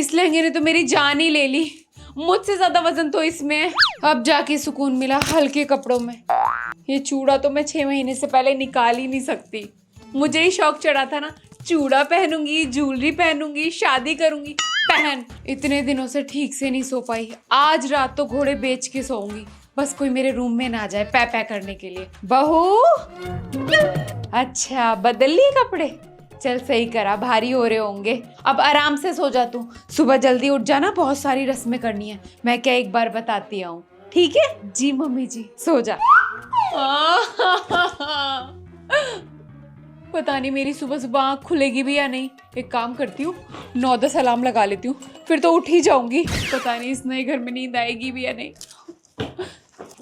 इस लहंगे ने तो मेरी जान ही ले ली। मुझसे ज्यादा वजन तो इसमें है। अब जाके सुकून मिला हल्के कपड़ों में। ये चूड़ा तो मैं 6 महीने से पहले निकाल ही नहीं सकती। मुझे ही शौक चढ़ा था ना, चूड़ा पहनूंगी, ज्वेलरी पहनूंगी, शादी करूंगी। पहन इतने दिनों से ठीक से नहीं सो पाई। आज रात तो घोड़े बेच के सोऊंगी, बस कोई मेरे रूम में ना जाए पै करने के लिए। बहू, अच्छा बदल लिए कपड़े? चल सही करा, भारी हो रहे होंगे। अब आराम से सो जा तू। सुबह जल्दी उठ जाना, बहुत सारी रस्में करनी है। मैं क्या एक बार बताती हूँ, ठीक है? जी मम्मी जी, सो जा। पता नहीं मेरी सुबह सुबह आँख खुलेगी भी या नहीं। एक काम करती हूँ, 9-10 अलार्म लगा लेती हूँ, फिर तो उठ ही जाऊंगी। पता नहीं इस नए घर में नींद आएगी भी या नहीं।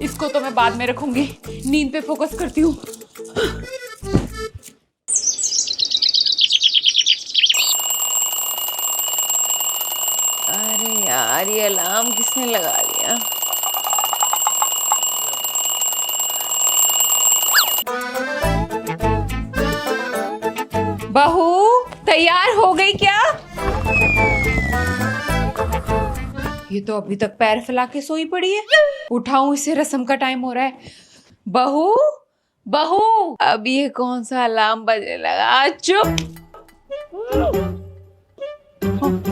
इसको तो मैं बाद में रखूंगी, नींद पे फोकस करती हूँ। अरे यार, ये अलार्म किसने लगा दिया? बहू, तैयार हो गई क्या? ये तो अभी तक पैर फैला के सोई पड़ी है। उठाऊं इसे, रस्म का टाइम हो रहा है। बहू, बहू, अब ये कौन सा अलार्म बजने लगा? चुप।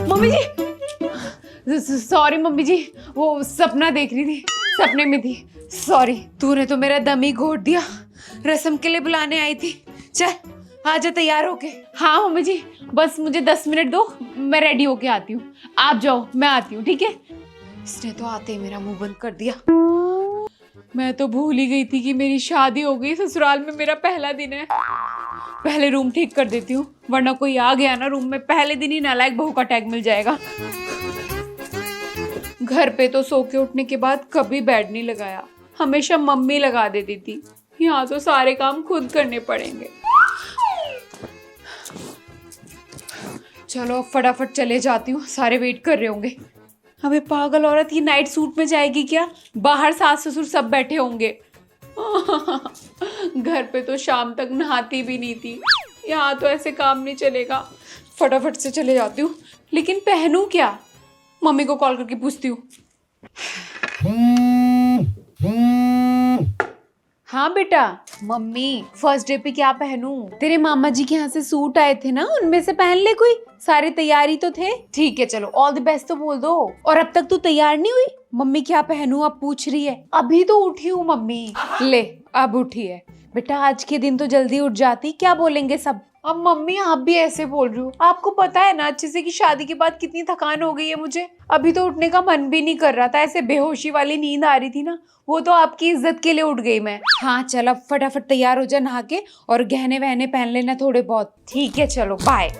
मम्मी जी, सॉरी मम्मी जी, वो सपना देख रही थी, सपने में थी। सॉरी। तूने तो मेरा दम ही घोट दिया। रस्म के लिए बुलाने आई थी। चल आजा तैयार होके। हाँ मम्मी जी, बस मुझे 10 मिनट दो, मैं रेडी होके आती हूँ। आप जाओ, मैं आती हूँ, ठीक है? इसने तो आते ही मेरा मुंह बंद कर दिया। मैं तो भूल ही गई थी कि मेरी शादी हो गई। ससुराल में मेरा पहला दिन है। पहले रूम ठीक कर देती हूँ, वरना कोई आ गया ना रूम में, पहले दिन ही नालायक बहू का टैग मिल जाएगा। घर पे तो सो के उठने के बाद कभी बेड नहीं लगाया, हमेशा मम्मी लगा देती थी। यहाँ तो सारे काम खुद करने पड़ेंगे। चलो अब फटाफट चले जाती हूँ, सारे वेट कर रहे होंगे। अबे पागल औरत, ये नाइट सूट में जाएगी क्या? बाहर सास ससुर सब बैठे होंगे। घर पे तो शाम तक नहाती भी नहीं थी, यहाँ तो ऐसे काम नहीं चलेगा। फटाफट से चले जाती हूँ, लेकिन पहनूं क्या? मम्मी को कॉल करके पूछती हूँ। हाँ बेटा। मम्मी, फर्स्ट डे पे क्या पहनूं? तेरे मामा जी के यहाँ से सूट आए थे ना, उनमें से पहन ले कोई। सारे तैयारी तो थे। ठीक है चलो, ऑल द बेस्ट तो बोल दो। और अब तक तू तैयार नहीं हुई? मम्मी क्या पहनूं अब पूछ रही है। अभी तो उठी हूँ मम्मी। ले, अब उठी है। बेटा आज के दिन तो जल्दी उठ जाती, क्या बोलेंगे सब? अब मम्मी आप भी ऐसे बोल रही हो। आपको पता है ना अच्छे से कि शादी के बाद कितनी थकान हो गई है मुझे। अभी तो उठने का मन भी नहीं कर रहा था, ऐसे बेहोशी वाली नींद आ रही थी ना, वो तो आपकी इज्जत के लिए उठ गई मैं। हाँ चल, अब फटाफट तैयार हो जा नहा के, और गहने वहने पहन लेना थोड़े बहुत। ठीक है चलो, बाय।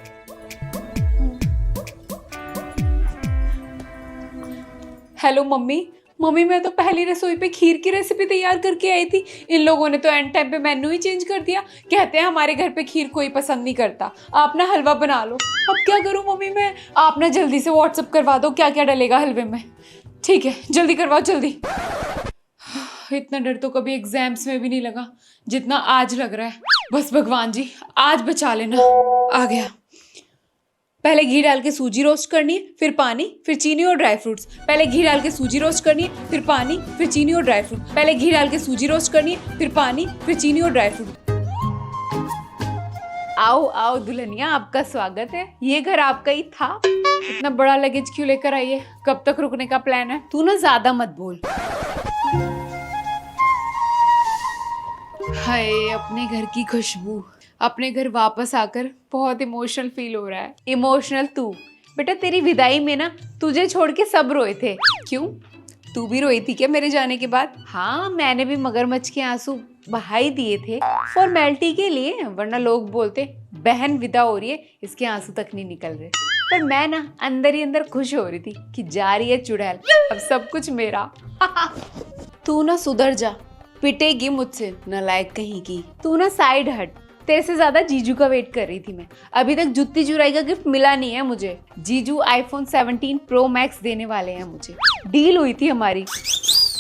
Hello mummy. मम्मी मैं तो पहली रसोई पे खीर की रेसिपी तैयार करके आई थी। इन लोगों ने तो एंड टाइम पे मेन्यू ही चेंज कर दिया। कहते हैं हमारे घर पे खीर कोई पसंद नहीं करता, आप ना हलवा बना लो। अब क्या करूं मम्मी मैं? आप ना जल्दी से व्हाट्सएप करवा दो क्या क्या डलेगा हलवे में। ठीक है जल्दी करवाओ जल्दी। इतना डर तो कभी एग्जाम्स में भी नहीं लगा जितना आज लग रहा है। बस भगवान जी आज बचा लेना। आ गया। पहले घी डाल के सूजी रोस्ट करनी है, फिर पानी, फिर चीनी और ड्राई फ्रूट्स। पहले घी डाल के सूजी रोस्ट करनी है, फिर पानी, फिर चीनी और ड्राई फ्रूट। पहले घी डाल के सूजी रोस्ट करनी है, फिर पानी, फिर चीनी और ड्राई फ्रूट। आओ आओ दुल्हनिया, आपका स्वागत है। ये घर आपका ही था। इतना बड़ा लगेज क्यों लेकर आई है? कब तक रुकने का प्लान है? तू ना ज्यादा मत बोल। हाय अपने घर की खुशबू। अपने घर वापस आकर बहुत इमोशनल फील हो रहा है। इमोशनल तू? बेटा तेरी विदाई में ना तुझे छोड़ के सब रोए थे। क्यों, तू भी रोई थी क्या मेरे जाने के बाद? हाँ मैंने भी मगरमच्छ के आंसू बहाई दिए थे फॉर्मेलिटी के लिए, वरना लोग बोलते बहन विदा हो रही है इसके आंसू तक नहीं निकल रहे। पर मैं ना अंदर ही अंदर खुश हो रही थी कि जा रही है चुड़ैल, अब सब कुछ मेरा। तू ना सुधर जा, पिटेगी मुझसे नालायक कहीं की। तू ना साइड हट, तेरे से ज्यादा जीजू का वेट कर रही थी मैं। अभी तक जुत्ती चुराई का गिफ्ट मिला नहीं है मुझे। जीजू आईफोन 17 प्रो मैक्स देने वाले हैं मुझे, डील हुई थी हमारी।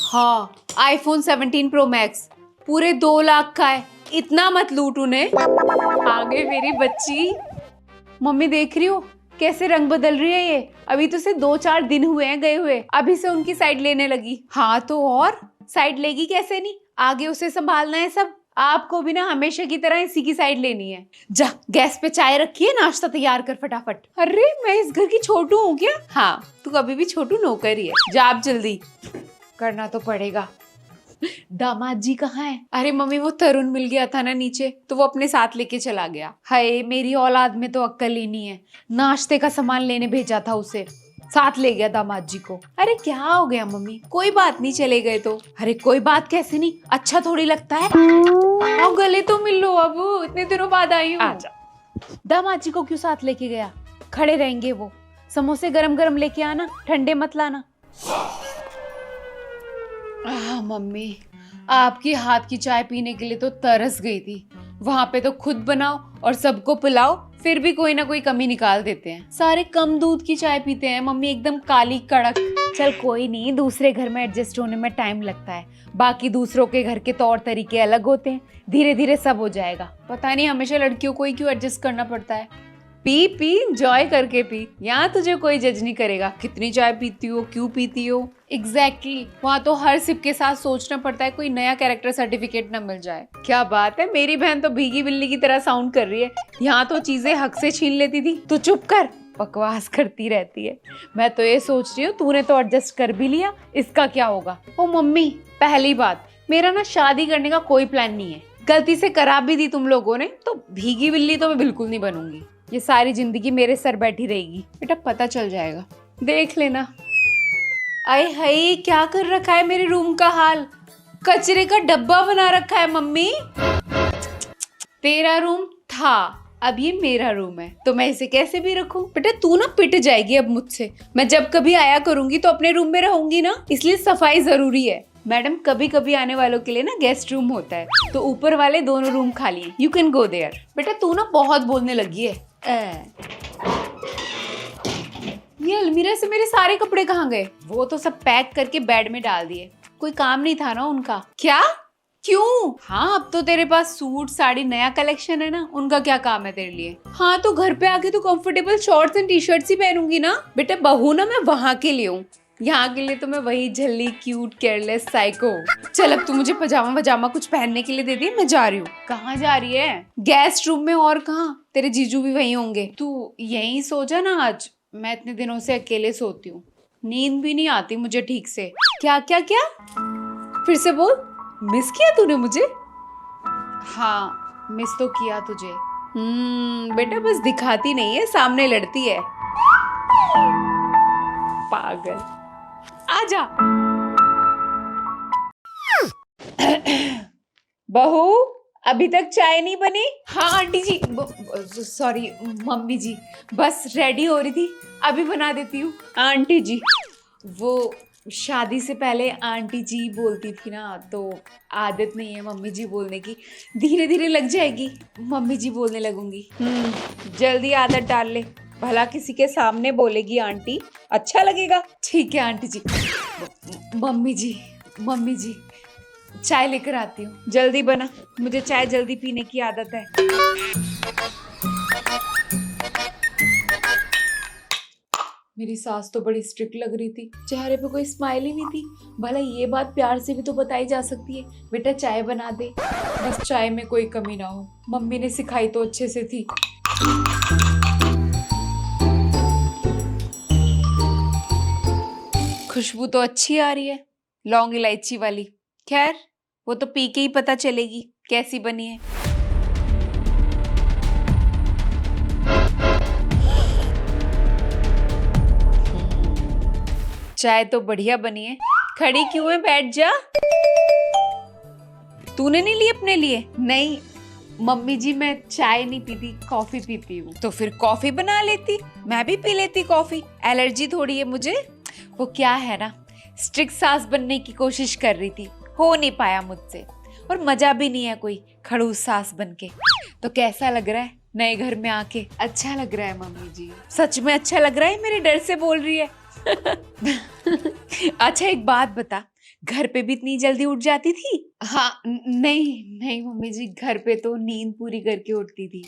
हाँ आईफोन 17 प्रो मैक्स पूरे 2 लाख का है। इतना मत लूट उन्हें। आ गई मेरी बच्ची। मम्मी देख रही हो कैसे रंग बदल रही है ये। अभी तो से 2-4 दिन हुए हैं गए हुए, अभी से उनकी साइड लेने लगी। हाँ तो और साइड लेगी कैसे नहीं, आगे उसे संभालना है सब। आपको भी ना हमेशा की तरह इसी की साइड लेनी है। जा गैस पे चाय रखी है, नाश्ता तैयार कर फटाफट। अरे मैं इस घर की छोटू हूँ क्या? हाँ तू कभी भी छोटू नौकर ही है। जा आप जल्दी, करना तो पड़ेगा। दामाद जी कहाँ है? अरे मम्मी वो तरुण मिल गया था ना नीचे, तो वो अपने साथ लेके चला गया। हाय मेरी औलाद में तो अक्ल ही नहीं है, नाश्ते का सामान लेने भेजा था उसे, साथ ले गया दामाद जी को। अरे क्या हो गया मम्मी? कोई बात नहीं, चले गए तो। अरे कोई बात कैसे नहीं, अच्छा थोड़ी लगता है। आओ गले तो मिल लो, अब इतने दिनों बाद आई हूँ। आजा। दामाद जी को क्यों साथ लेके गया? खड़े रहेंगे वो। समोसे गरम गरम लेके आना, ठंडे मत लाना। मम्मी आपकी हाथ की चाय पीने के लिए तो तरस गई थी। वहां पे तो खुद बनाओ और सबको पिलाओ, फिर भी कोई ना कोई कमी निकाल देते हैं। सारे कम दूध की चाय पीते हैं मम्मी, एकदम काली कड़क। चल कोई नहीं, दूसरे घर में एडजस्ट होने में टाइम लगता है, बाकी दूसरों के घर के तौर तरीके अलग होते हैं, धीरे धीरे सब हो जाएगा। पता नहीं हमेशा लड़कियों को ही क्यों एडजस्ट करना पड़ता है। पी पी एंजॉय करके पी, यहाँ तुझे कोई जज नहीं करेगा कितनी चाय पीती हो, क्यों पीती हो। एग्जैक्टली वहाँ तो हर सिप के साथ सोचना पड़ता है कोई नया कैरेक्टर सर्टिफिकेट न मिल जाए। क्या बात है, मेरी बहन तो भीगी बिल्ली की तरह साउंड कर रही है। यहाँ तो चीजें हक से छीन लेती थी, तू चुप कर, बकवास करती रहती है। मैं तो ये सोच रही हूँ तूने तो एडजस्ट कर भी लिया, इसका क्या होगा। ओ मम्मी पहली बात, मेरा ना शादी करने का कोई प्लान नहीं है, गलती से करा भी दी तुम लोगों ने तो भीगी बिल्ली तो मैं बिल्कुल नहीं बनूंगी। ये सारी जिंदगी मेरे सर बैठी रहेगी। बेटा पता चल जाएगा, देख लेना। आए हाय क्या कर रखा है मेरे रूम का हाल, कचरे का डब्बा बना रखा है मम्मी। तेरा रूम था, अब ये मेरा रूम है, तो मैं इसे कैसे भी रखूं। बेटा तू ना पिट जाएगी अब मुझसे, मैं जब कभी आया करूंगी तो अपने रूम में रहूंगी ना, इसलिए सफाई जरूरी है। मैडम कभी कभी आने वालों के लिए ना गेस्ट रूम होता है, तो ऊपर वाले दोनों रूम खाली हैं, यू कैन गो देयर। बेटा तू ना बहुत बोलने लगी है। ये अलमीरा से मेरे सारे कपड़े कहाँ गए? वो तो सब पैक करके बेड में डाल दिए, कोई काम नहीं था ना उनका। क्या? क्यों? हाँ अब तो तेरे पास सूट साड़ी नया कलेक्शन है ना, उनका क्या काम है तेरे लिए। हाँ तो घर पे आके तो comfortable shorts and T shirts ही पहनूंगी ना। बेटा बहू ना मैं वहां के लिए हूँ, यहाँ के लिए तो मैं वही झल्ली क्यूट केयरलेस साइको। चल अब तू मुझे पजामा वजामा कुछ पहनने के लिए दे दे, मैं जा रही हूँ। कहाँ जा रही है? गेस्ट रूम में, और कहाँ? तेरे जीजू भी वहीं होंगे, तू यहीं सो जा ना आज। मैं इतने दिनों से अकेले सोती हूँ, नींद भी नहीं आती मुझे ठीक से। क्या क्या क्या? फिर से बोल। मिस किया तूने मुझे? हाँ मिस तो किया तुझे। बेटा बस दिखाती नहीं है, सामने लड़ती है। पागल, आजा। बहू अभी तक चाय नहीं बनी? हाँ आंटी जी, सॉरी मम्मी जी, बस रेडी हो रही थी, अभी बना देती हूँ। आंटी जी, वो शादी से पहले आंटी जी बोलती थी ना, तो आदत नहीं है मम्मी जी बोलने की, धीरे धीरे लग जाएगी, मम्मी जी बोलने लगूंगी। जल्दी आदत डाल ले, भला किसी के सामने बोलेगी आंटी, अच्छा लगेगा। ठीक है आंटी जी। मम्मी जी चाय लेकर आती हूँ, जल्दी बना, मुझे चाय जल्दी पीने की आदत है। मेरी सास तो बड़ी स्ट्रिक्ट लग रही थी, चेहरे पे कोई स्माइल ही नहीं थी। भला ये बात प्यार से भी तो बताई जा सकती है, बेटा चाय बना दे, बस चाय में कोई कमी ना हो। मम्मी ने सिखाई तो अच्छे से थी। खुशबू तो अच्छी आ रही है, लौंग इलायची वाली। खैर वो तो पी के ही पता चलेगी कैसी बनी है। चाय तो बढ़िया बनी है, खड़ी क्यों है, बैठ जा। तूने नहीं ली अपने लिए? नहीं मम्मी जी मैं चाय नहीं पीती, कॉफी पीती हूँ। तो फिर कॉफी बना लेती, मैं भी पी लेती कॉफी, एलर्जी थोड़ी है मुझे। वो क्या है ना, स्ट्रिक्ट सास बनने की कोशिश कर रही थी, हो नहीं पाया मुझसे, और मजा भी नहीं है कोई खड़ूस सास बनके। तो कैसा लग रहा है नए घर में आके? अच्छा लग रहा है मम्मी जी, सच में अच्छा लग रहा है, मेरे डर से बोल रही है। अच्छा एक बात बता, घर पे भी इतनी जल्दी उठ जाती थी? हाँ नहीं मम्मी जी, घर पे तो नींद पूरी करके उठती थी।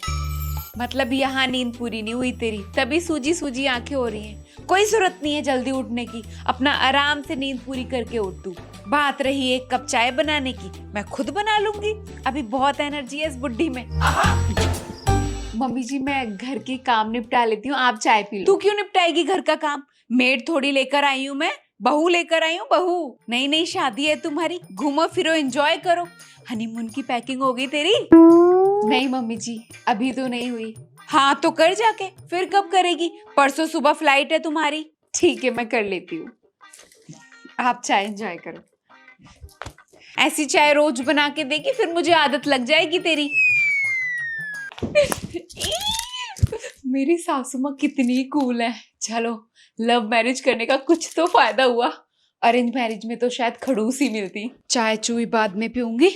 मतलब यहाँ नींद पूरी नहीं हुई तेरी, तभी सूजी सूजी आंखें हो रही हैं। कोई जरूरत नहीं है जल्दी उठने की, अपना आराम से नींद पूरी करके उठ तू। बात रही एक कप चाय बनाने की, मैं खुद बना लूंगी, अभी बहुत एनर्जी है इस बुड्ढी में। मम्मी जी मैं घर के काम निपटा लेती हूँ, आप चाय पी लो। तू क्यों निपटाएगी घर का काम? मेड थोड़ी लेकर आई हूँ मैं, बहू लेकर आई हूँ, बहू। नई नई शादी है तुम्हारी, घूमो फिरो एंजॉय करो। हनीमून की पैकिंग हो गई तेरी? नहीं मम्मी जी अभी तो नहीं हुई। हाँ तो कर जाके, फिर कब करेगी? परसों सुबह फ्लाइट है तुम्हारी। ठीक है मैं कर लेती हूँ, आप चाय एंजॉय करो। ऐसी चाय रोज बना के देगी, फिर मुझे आदत लग जाएगी तेरी। मेरी सासू माँ कितनी कूल है। चलो लव मैरिज करने का कुछ तो फायदा हुआ, अरेंज मैरिज में तो शायद खड़ूस ही मिलती। चाय चूई बाद में पीऊंगी,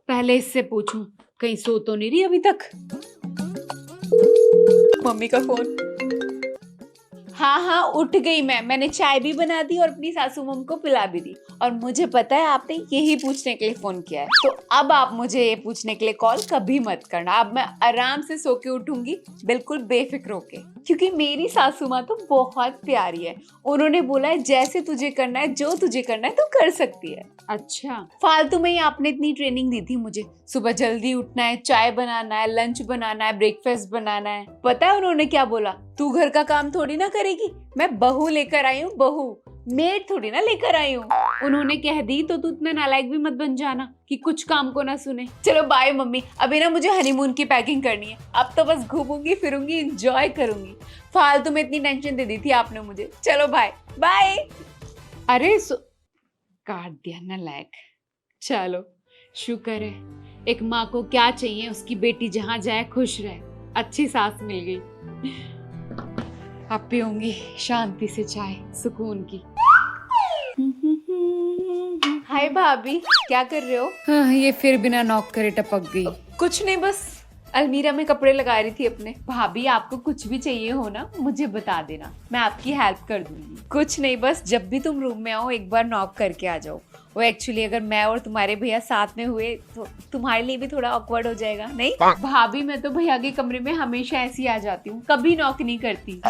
पहले इससे पूछूं कहीं सो तो नहीं रही अभी तक। मम्मी का फोन। हाँ हाँ उठ गई मैंने चाय भी बना दी और अपनी सासू मम को पिला भी दी। और मुझे पता है आपने यही पूछने के लिए फोन किया है, तो अब आप मुझे ये पूछने के लिए कॉल कभी मत करना। अब मैं आराम से सो के उठूंगी, बिल्कुल बेफिक्र होके, क्योंकि मेरी सासू माँ तो बहुत प्यारी है। उन्होंने बोला है जैसे तुझे करना है, जो तुझे करना है तू कर सकती है। अच्छा फालतू में ही आपने इतनी ट्रेनिंग दी थी मुझे, सुबह जल्दी उठना है, चाय बनाना है, लंच बनाना है, ब्रेकफास्ट बनाना है। पता है उन्होंने क्या बोला? तू घर का काम थोड़ी ना करेगी, मैं बहू लेकर आई हूँ, बहू, मेड थोड़ी ना लेकर आई हूँ। उन्होंने कह दी तो तू इतना नालायक भी मत बन जाना कि कुछ काम को ना सुने। चलो बाय मम्मी, अभी ना मुझे हनीमून की पैकिंग करनी है, अब तो बस घूमूंगी फिरूंगी, एंजॉय करूंगी। फालतू में इतनी टेंशन दे दी थी आपने मुझे। चलो बाय बाय। अरे काट दिया नालायक। चलो शुक्र है, एक माँ को क्या चाहिए, उसकी बेटी जहाँ जाए खुश रहे। अच्छी सास मिल गई। अब पीऊंगी शांति से चाय, सुकून की। हाय भाभी, क्या कर रहे हो? हाँ, ये फिर बिना नॉक करे टपक गई। कुछ नहीं, बस अलमीरा में कपड़े लगा रही थी अपने। भाभी आपको कुछ भी चाहिए हो ना मुझे बता देना, मैं आपकी हेल्प कर दूंगी। कुछ नहीं, बस जब भी तुम रूम में आओ एक बार नॉक करके आ जाओ। वो एक्चुअली अगर मैं और तुम्हारे भैया साथ में हुए तो तुम्हारे लिए भी थोड़ा ऑकवर्ड हो जाएगा। नहीं भाभी, मैं तो भैया के कमरे में हमेशा ऐसी आ जाती हूँ, कभी नॉक नहीं करती।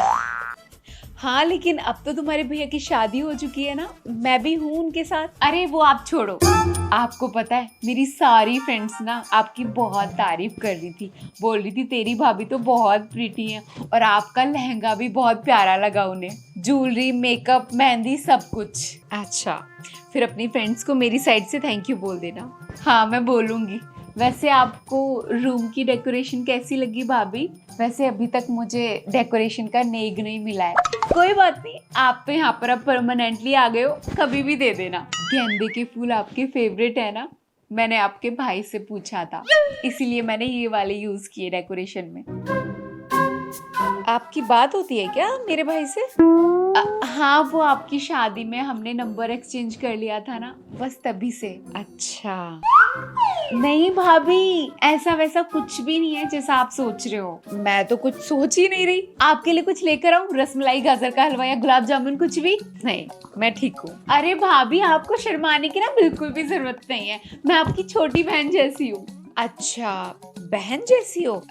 हाँ लेकिन अब तो तुम्हारे भैया की शादी हो चुकी है ना, मैं भी हूँ उनके साथ। अरे वो आप छोड़ो, आपको पता है मेरी सारी फ्रेंड्स ना आपकी बहुत तारीफ कर रही थी, बोल रही थी तेरी भाभी तो बहुत प्रीटी है और आपका लहंगा भी बहुत प्यारा लगा उन्हें, ज्वेलरी, मेकअप, मेहंदी, सब कुछ। अच्छा फिर अपनी फ्रेंड्स को मेरी साइड से थैंक यू बोल देना। हाँ मैं बोलूँगी। वैसे आपको रूम की डेकोरेशन कैसी लगी भाभी? वैसे अभी तक मुझे डेकोरेशन का नेग नहीं मिला है। कोई बात नहीं, आप तो यहाँ पर अब परमानेंटली आ गए हो, कभी भी दे देना। गेंदे के फूल आपके फेवरेट है ना? मैंने आपके भाई से पूछा था, इसीलिए मैंने ये वाले यूज किए डेकोरेशन में। आपकी बात होती है क्या मेरे भाई से? हाँ वो आपकी शादी में हमने नंबर एक्सचेंज कर लिया था ना, बस तभी से। अच्छा नहीं भाभी, ऐसा वैसा कुछ भी नहीं है जैसा आप सोच रहे हो। मैं तो कुछ सोच ही नहीं रही। आपके लिए कुछ लेकर आऊं? रसमलाई, गाजर का हलवा या गुलाब जामुन? कुछ भी नहीं, मैं ठीक हूँ। अरे भाभी आपको शर्माने की ना बिल्कुल भी जरूरत नहीं है, मैं आपकी छोटी बहन जैसी हूँ। अच्छा बहन जैसी हो?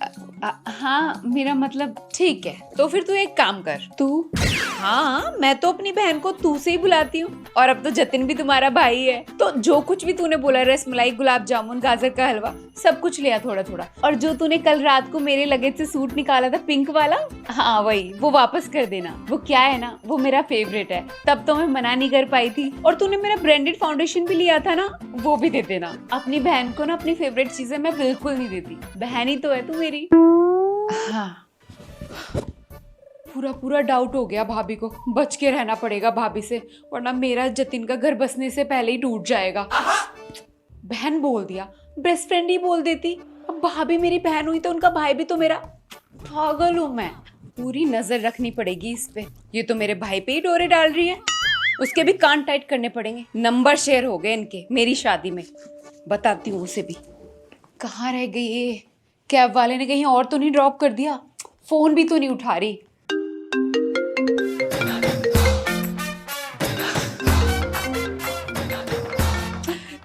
हाँ मेरा मतलब। ठीक है तो फिर तू एक काम कर, तू। हाँ मैं तो अपनी बहन को तू से ही बुलाती हूँ, और अब तो जतिन भी तुम्हारा भाई है, तो जो कुछ भी तूने बोला, रसमलाई, गुलाब जामुन, गाजर का हलवा, सब कुछ लिया थोड़ा थोड़ा। और जो तूने कल रात को मेरे लगेज से सूट निकाला था पिंक वाला, हाँ वही, वो वापस कर देना। वो क्या है ना, वो मेरा फेवरेट है, तब तो मैं मना नहीं कर पाई थी। और तूने मेरा ब्रांडेड फाउंडेशन भी लिया था ना, वो भी दे देना। अपनी बहन को ना अपनी फेवरेट चीजें मैं बिल्कुल नहीं देती, बहन ही तो है तू मेरी। हाँ पूरा पूरा डाउट हो गया भाभी को, बच के रहना पड़ेगा भाभी से, वरना मेरा जतिन का घर बसने से पहले ही टूट जाएगा। बहन बोल दिया, बेस्ट फ्रेंड ही बोल देती। अब भाभी मेरी बहन हुई तो उनका भाई भी तो मेरा। पागल हूँ मैं, पूरी नजर रखनी पड़ेगी इस पे। ये तो मेरे भाई पे ही डोरे डाल रही है, उसके भी कान टाइट करने पड़ेंगे। नंबर शेयर हो गए इनके मेरी शादी में, बताती हूँ उसे भी। कहाँ रह गई ये? कैब वाले ने कहीं और तो नहीं ड्रॉप कर दिया? फोन भी तो नहीं उठा रही।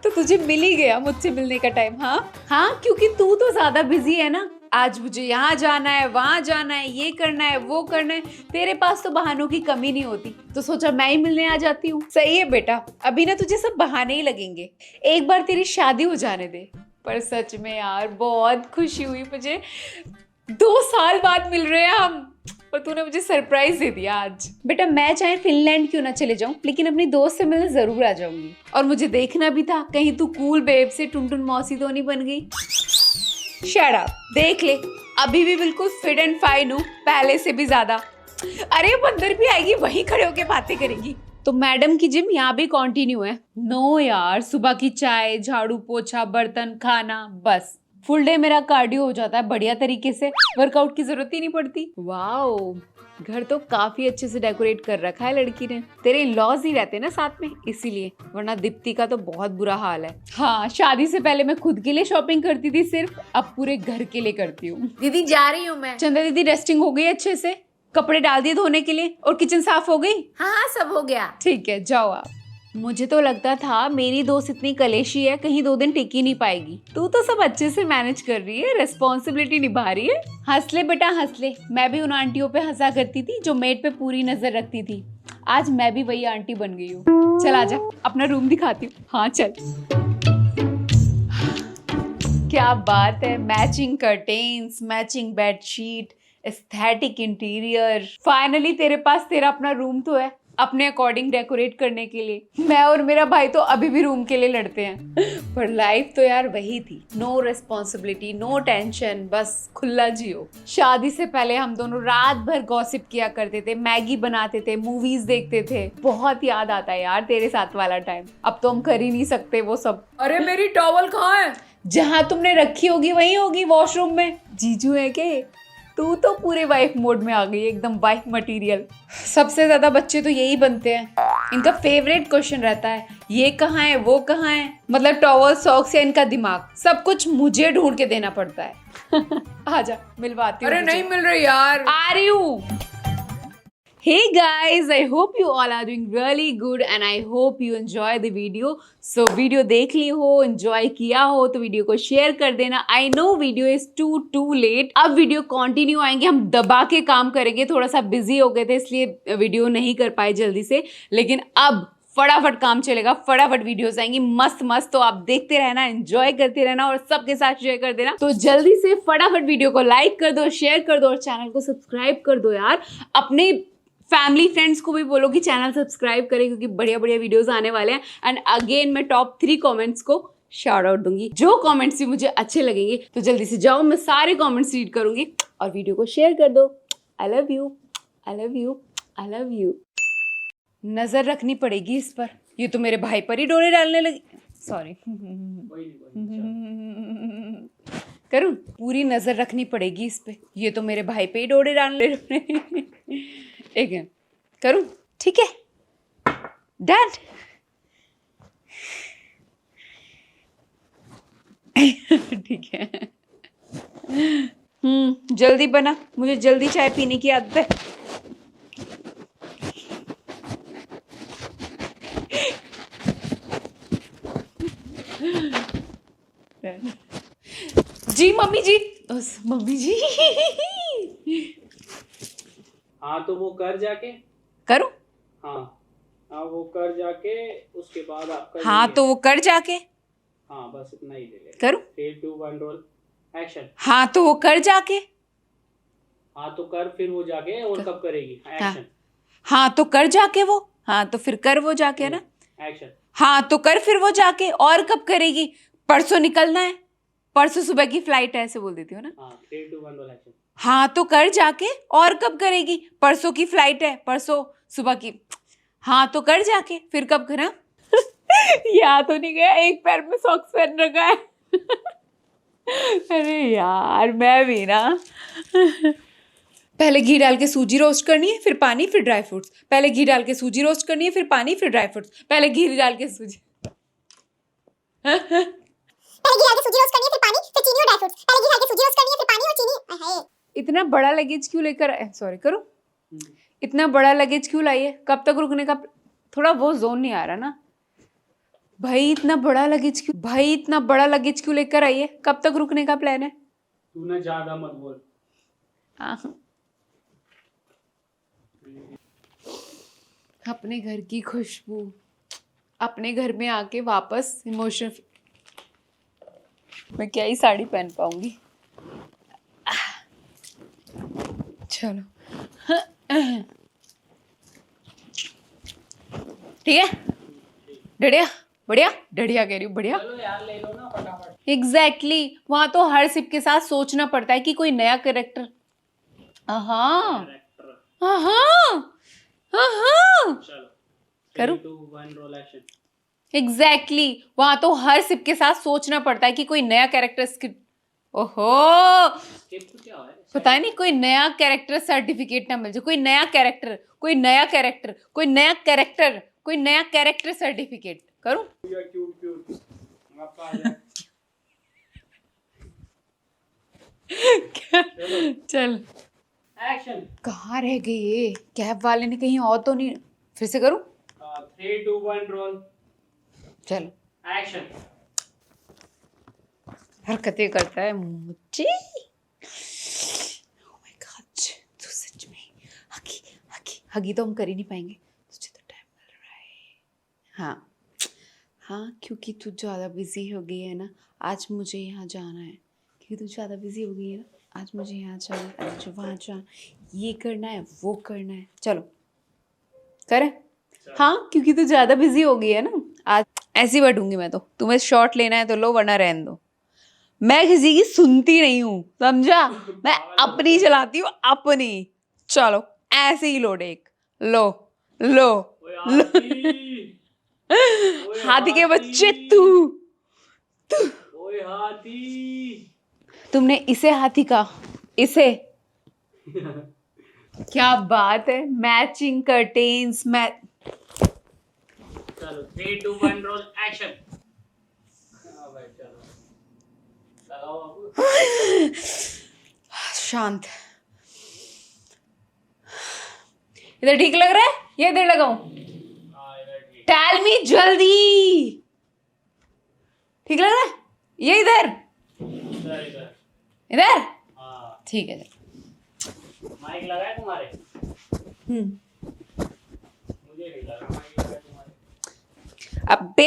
तो तुझे मिल ही गया मुझसे मिलने का टाइम। हाँ हाँ क्योंकि तू तो ज्यादा बिजी है ना, आज मुझे यहाँ जाना है, वहां जाना है, ये करना है, वो करना है। तेरे पास तो बहानों की कमी नहीं होती, तो सोचा मैं ही मिलने आ जाती हूँ। सही है बेटा, अभी ना तुझे सब बहाने ही लगेंगे, एक बार तेरी शादी हो जाने दे। पर सच में यार बहुत खुशी हुई मुझे, 2 साल बाद मिल रहे हैं हम, और तूने मुझे सरप्राइज दे दिया आज। बेटा मैं चाहे फिनलैंड क्यों ना चले जाऊं, लेकिन अपनी दोस्त से मिलने जरूर आ जाऊंगी। और मुझे देखना भी था कहीं तू कूल बेब से टुनटुन मौसी तो नहीं बन गई। शट अप, देख ले अभी भी बिल्कुल फिट एंड फाइन हूँ, पहले से भी ज्यादा। अरे वो अंदर भी आएगी, वहीं खड़े होके बातें करेगी। तो मैडम की जिम यहाँ भी कंटिन्यू है। नो यार, सुबह की चाय, झाड़ू पोछा, बर्तन, खाना, बस फुल डे मेरा कार्डियो हो जाता है बढ़िया तरीके से, वर्कआउट की जरूरत ही नहीं पड़ती। वाओ, घर तो काफी अच्छे से डेकोरेट कर रखा है लड़की ने। तेरे इन-लॉज ही रहते ना साथ में, इसीलिए, वरना दीप्ति का तो बहुत बुरा हाल है। हाँ, शादी से पहले मैं खुद के लिए शॉपिंग करती थी सिर्फ, अब पूरे घर के लिए करती हूँ। दीदी जा रही हूँ मैं। चंदा दीदी रेस्टिंग हो गई अच्छे से, कपड़े डाल दिए धोने के लिए, और किचन साफ हो गई? हाँ सब हो गया। ठीक है जाओ आप। मुझे तो लगता था मेरी दोस्त इतनी कलेशी है, कहीं 2 दिन टिक ही नहीं पाएगी। तू तो सब अच्छे से मैनेज कर रही है, रिस्पॉन्सिबिलिटी निभा रही है। हंस ले बेटा हंस ले, मैं भी उन आंटियों पे हंसा करती थी जो मेड पे पूरी नजर रखती थी। आज मैं भी वही आंटी बन गई हूँ। चल आजा, अपना रूम दिखाती हूँ। हाँ चल। क्या बात है, matching curtains, matching bedsheet, aesthetic interior. Finally तेरे पास तेरा अपना रूम तो है, अपने अकॉर्डिंग डेकोरेट करने के लिए। मैं और मेरा भाई तो अभी भी रूम के लिए लड़ते हैं, पर लाइफ तो यार वही थी, नो रिस्पॉन्सिबिलिटी, नो टेंशन, बस खुला जियो। शादी से पहले हम दोनों रात भर गॉसिप किया करते थे, मैगी बनाते थे, मूवीज देखते थे। बहुत याद आता है यार तेरे साथ वाला टाइम, अब तो हम कर ही नहीं सकते वो सब। अरे मेरी टॉवल कहाँ है? जहाँ तुमने रखी होगी वहीं होगी, वॉशरूम में। जीजू है के? तू तो पूरे वाइफ मोड में आ गई, एकदम वाइफ मटेरियल। सबसे ज्यादा बच्चे तो यही बनते हैं, इनका फेवरेट क्वेश्चन रहता है ये कहाँ है वो कहाँ है, मतलब टॉवल, सॉक्स या इनका दिमाग, सब कुछ मुझे ढूंढ के देना पड़ता है। आजा मिलवाती हूँ। अरे नहीं मिल रही यार। आ रही हूँ। Hey guys, I hope you all are doing really good and I hope you enjoy the video. So video देख ली हो, enjoy किया हो तो वीडियो को शेयर कर देना। I know video is too late. अब वीडियो कंटिन्यू आएंगे, हम दबा के काम करेंगे, थोड़ा सा बिजी हो गए थे इसलिए वीडियो नहीं कर पाए जल्दी से, लेकिन अब फटाफट काम चलेगा, फटाफट वीडियोस आएंगी मस्त मस्त। तो आप देखते रहना, एंजॉय करते रहना और सबके साथ शेयर कर देना। तो जल्दी से फटाफट वीडियो को लाइक कर दो, शेयर कर दो और चैनल को सब्सक्राइब कर दो यार। अपने फैमिली फ्रेंड्स को भी बोलो कि चैनल सब्सक्राइब करें, क्योंकि बढ़िया बढ़िया वीडियोस आने वाले हैं। एंड अगेन मैं टॉप 3 कमेंट्स को शाउट आउट दूंगी, जो कमेंट्स भी मुझे अच्छे लगेंगे। तो जल्दी से जाओ, मैं सारे कमेंट्स रीड करूंगी और वीडियो को शेयर कर दो। I love you, I love you, I love you. नजर रखनी पड़ेगी इस पर, ये तो मेरे भाई पर ही डोरे डालने लगी। सॉरी। करूं? पूरी नजर रखनी पड़ेगी इस पे, ये तो मेरे भाई पे ही डोरे डालने। एक करूं? ठीक है, डन। ठीक है। जल्दी बना, मुझे जल्दी चाय पीने की आदत है। जी मम्मी जी, मम्मी जी। हाँ तो वो कर जाके करूं? हाँ हाँ वो कर जाके उसके बाद आपका हाँ तो वो कर जाके, हाँ बस इतना ही ले ले। करूं? 3 2 1 रोल एक्शन। हाँ तो वो कर जाके, हाँ तो कर फिर वो जाके और कब करेगी एक्शन। हाँ तो कर जाके वो, हाँ तो फिर कर वो जाके ना एक्शन। हाँ तो कर फिर वो जाके, और कब करेगी? परसों निकलना है, परसों सुबह की फ्लाइट है, ऐसे बोल देती हूँ ना। हाँ 3 2 1 रोल एक्शन। हाँ तो कर जाके, और कब करेगी? परसों की फ्लाइट है, परसों सुबह की। हाँ तो कर जाके, फिर कब करा? याद तो नहीं गया, एक पैर में सॉक्स पहन रखा है। अरे यार मैं भी ना। पहले घी डाल के सूजी रोस्ट करनी है, फिर पानी, फिर ड्राई फ्रूट्स। पहले घी डाल के सूजी रोस्ट करनी है, फिर पानी, फिर ड्राई फ्रूट्स। पहले घी डाल के सूजी पहले घी डाल के सूजी रोस्ट करनी है, फिर पानी, फिर चीनी और ड्राई फ्रूट्स। पहले घी डाल के सूजी रोस्ट करनी है, फिर पानी और चीनी। हाय इतना बड़ा लगेज क्यों लेकर आए? सॉरी करो, इतना बड़ा लगेज क्यों लाइए? कब तक रुकने का? थोड़ा वो जोन नहीं आ रहा ना भाई। इतना बड़ा लगेज क्यों, भाई इतना बड़ा लगेज क्यों लेकर आइए? कब तक रुकने का प्लान है? तू ना ज्यादा मत बोल। अपने घर की खुशबू, अपने घर में आके वापस इमोशन। मैं क्या ही साड़ी पहन पाऊंगी। चलो ठीक है, बढ़िया बढ़िया, बढ़िया कह रही हूँ, बढ़िया। चलो यार ले लो ना फटाफट। एग्जैक्टली वहां तो हर सिप के साथ सोचना पड़ता है कि कोई नया कैरेक्टर। हाँ कैरेक्टर। हाँ हाँ, चलो करूँ? 3, 2, 1 रोल एक्शन। एग्जैक्टली वहां तो हर सिप के साथ सोचना पड़ता है कि कोई नया कैरेक्टर स्क्रिप्ट। ओहो, स्किप तो क्या है? पता नहीं कोई नया कैरेक्टर सर्टिफिकेट ना मिल जाए, कोई नया कैरेक्टर, कोई नया कैरेक्टर, कोई नया कैरेक्टर, कोई नया कैरेक्टर सर्टिफिकेट करूं? क्यूट क्यूट आपका आ जाए। चल, एक्शन। कहाँ रह गई ये? कैब वाले ने कहीं और तो नहीं? फिर से करूं? 3, 2, 1 रोल। चल, एक्शन। हरकतें करता है मुझे। Oh my God, तू सच में हगी हगी हगी तो हम कर ही नहीं पाएंगे, तुझे तो टाइम मिल रहा है। हाँ हाँ, क्योंकि तू ज़्यादा बिजी हो गई है ना, आज मुझे यहाँ जाना है। क्योंकि तू ज़्यादा बिजी हो गई है ना, आज मुझे यहाँ जाना है, आज मुझे वहाँ जाना, ये करना है, वो करना है। चलो करें? हाँ, क्योंकि तू ज़्यादा बिजी हो गई है ना आज। ऐसी बैठूंगी मैं तो, तुम्हें शॉट लेना है तो लो, वरना रहने दो। मैं किसी की सुनती नहीं हूँ, समझा? मैं अपनी चलाती हूँ, अपनी। चलो ऐसे ही लो, एक लो लो ओए लो। हाथी। ओए हाथी के बच्चे हाथी। तू। ओए हाथी। तुमने इसे हाथी का, इसे। क्या बात है, मैचिंग कर्टेन्स। चलो 3, 2, 1 रोल एक्शन। हाँ भाई चलो लगाओ अब। शांत। इधर ठीक लग रहा है या इधर लगाऊं? हाँ इधर ठीक। टेल मी जल्दी। ठीक लग रहा है? ये इधर इधर इधर। इधर हाँ ठीक है। माइक लगा है तुम्हारे? हम्म। मुझे नहीं लगा माइक लगा है तुम्हारे। अबे